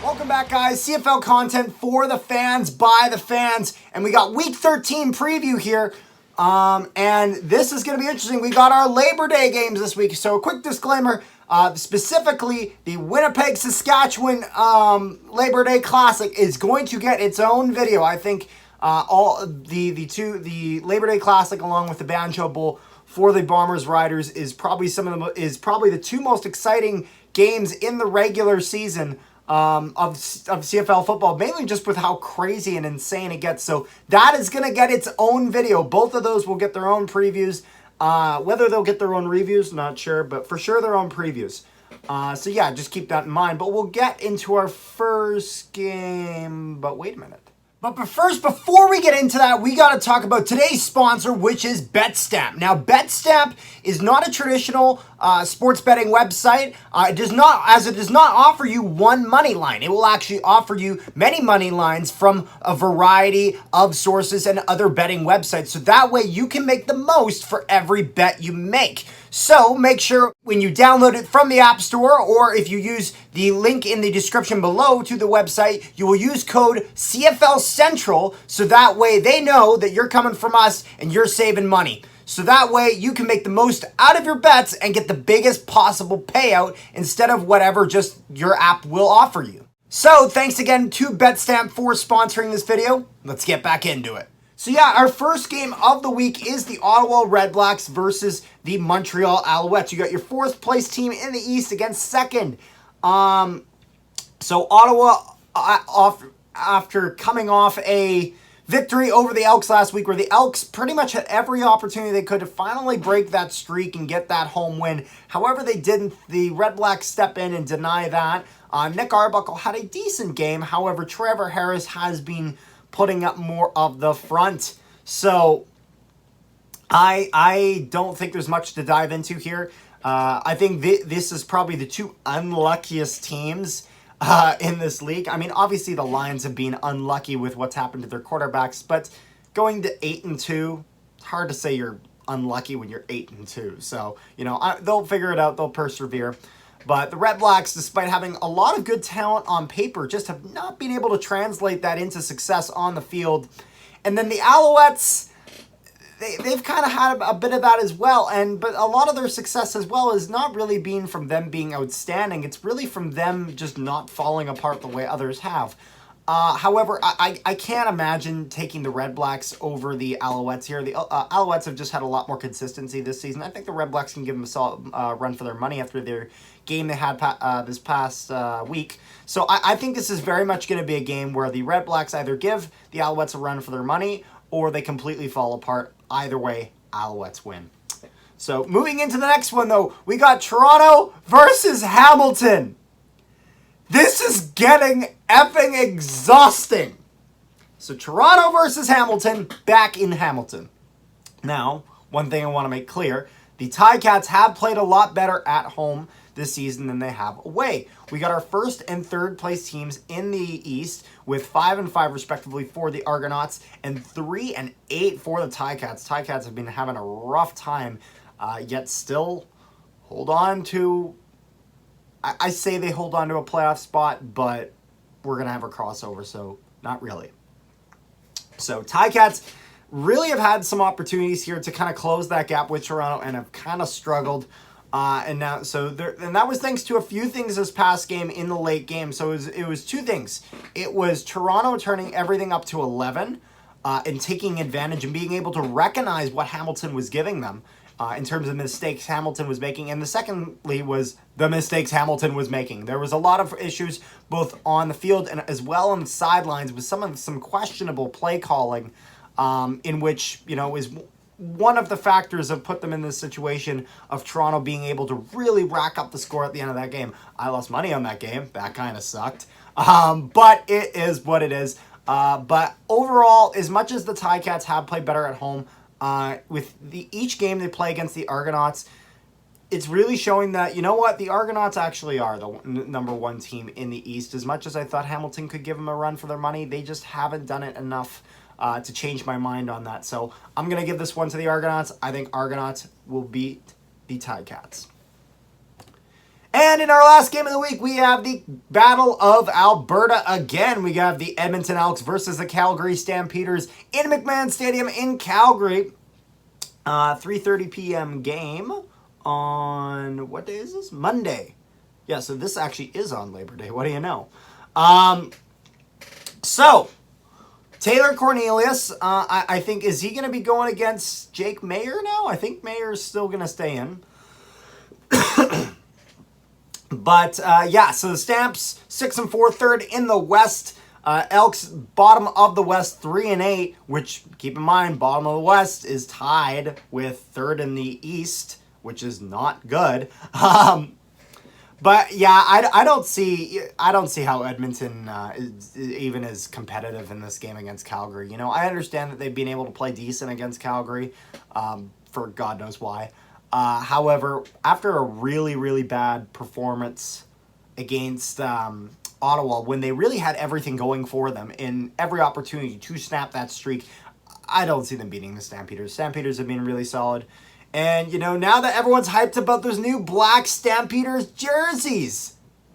Welcome back, guys. CFL content for the fans, by the fans. And we got Week 13 preview here. And this is going to be interesting. We got our Labor Day games this week. So a quick disclaimer, specifically the Winnipeg, Saskatchewan Labor Day Classic is going to get its own video. I think the Labor Day Classic along with the Banjo Bowl for the Bombers Riders is probably the two most exciting games in the regular season of CFL football, mainly just with how crazy and insane it gets. So that is going to get its own video. Both of those will get their own previews. Whether they'll get their own reviews, not sure, but for sure their own previews. So yeah, just keep that in mind. But we'll get into our first game. But wait a minute. But first, before we get into that, we got to talk about today's sponsor, which is BetStamp. Now, BetStamp is not a traditional sports betting website. It does not offer you one money line. It will actually offer you many money lines from a variety of sources and other betting websites. So that way you can make the most for every bet you make. So make sure when you download it from the App Store, or if you use the link in the description below to the website, you will use code CFL Central, so that way they know that you're coming from us and you're saving money. So that way you can make the most out of your bets and get the biggest possible payout instead of whatever just your app will offer you. So thanks again to BetStamp for sponsoring this video. Let's get back into it. So yeah, our first game of the week is the Ottawa Redblacks versus the Montreal Alouettes. You got your fourth place team in the East against second. So Ottawa, after coming off a victory over the Elks last week, where the Elks pretty much had every opportunity they could to finally break that streak and get that home win. However, they didn't. The Redblacks step in and deny that. Nick Arbuckle had a decent game. However, Trevor Harris has been putting up more of the front. So I don't think there's much to dive into here. I think this is probably the two unluckiest teams in this league. I mean, obviously the Lions have been unlucky with what's happened to their quarterbacks, but going to 8-2, it's hard to say you're unlucky when you're 8-2. So, they'll figure it out. They'll persevere. But the Redblacks, despite having a lot of good talent on paper, just have not been able to translate that into success on the field. And then the Alouettes, they've kind of had a bit of that as well. But a lot of their success as well is not really being from them being outstanding. It's really from them just not falling apart the way others have. However, I can't imagine taking the Redblacks over the Alouettes here. The Alouettes have just had a lot more consistency this season. I think the Redblacks can give them a solid run for their money after their game they had this past week. So I think this is very much going to be a game where the Redblacks either give the Alouettes a run for their money or they completely fall apart. Either way, Alouettes win. So moving into the next one, though, we got Toronto versus Hamilton. This is getting effing exhausting. So Toronto versus Hamilton, back in Hamilton. Now, one thing I want to make clear, the Ticats have played a lot better at home this season than they have away. We got our first and third place teams in the East with 5-5 respectively for the Argonauts and 3-8 for the Ticats. Ticats have been having a rough time, yet still hold on to... I say they hold on to a playoff spot, but we're going to have a crossover, so not really. So Ticats really have had some opportunities here to kind of close that gap with Toronto and have kind of struggled. And that was thanks to a few things this past game in the late game. So it was two things. It was Toronto turning everything up to 11 and taking advantage and being able to recognize what Hamilton was giving them. In terms of mistakes Hamilton was making. And the secondly was the mistakes Hamilton was making. There was a lot of issues both on the field and as well on the sidelines with some questionable play calling in which, is one of the factors that put them in this situation of Toronto being able to really rack up the score at the end of that game. I lost money on that game. That kind of sucked. But it is what it is. But overall, as much as the Ticats have played better at home, with each game they play against the Argonauts, it's really showing that, the Argonauts actually are the number one team in the East. As much as I thought Hamilton could give them a run for their money, they just haven't done it enough to change my mind on that. So I'm going to give this one to the Argonauts. I think Argonauts will beat the Ticats. And in our last game of the week, we have the Battle of Alberta again. We have the Edmonton Elks versus the Calgary Stampeders in McMahon Stadium in Calgary. 3:30 p.m. game on, what day is this? Monday. Yeah, so this actually is on Labor Day. What do you know? So, Taylor Cornelius, I think, is he going to be going against Jake Mayer now? I think Mayer's still going to stay in. But, yeah, so the Stamps, 6-4, third in the West. Elks, bottom of the West, 3-8, which, keep in mind, bottom of the West is tied with third in the East, which is not good. But, yeah, I don't see how Edmonton is competitive in this game against Calgary. You know, I understand that they've been able to play decent against Calgary, for God knows why. However, after a really, really bad performance against Ottawa, when they really had everything going for them in every opportunity to snap that streak, I don't see them beating the Stampeders. Stampeders have been really solid. And, you know, now that everyone's hyped about those new black Stampeders jerseys,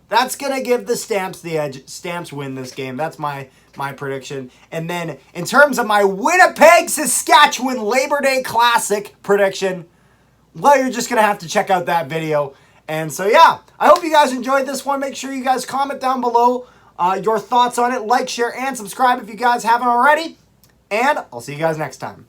that's going to give the Stamps the edge. Stamps win this game. That's my prediction. And then, in terms of my Winnipeg, Saskatchewan Labor Day Classic prediction, well, you're just going to have to check out that video. And so, yeah, I hope you guys enjoyed this one. Make sure you guys comment down below your thoughts on it. Like, share, and subscribe if you guys haven't already. And I'll see you guys next time.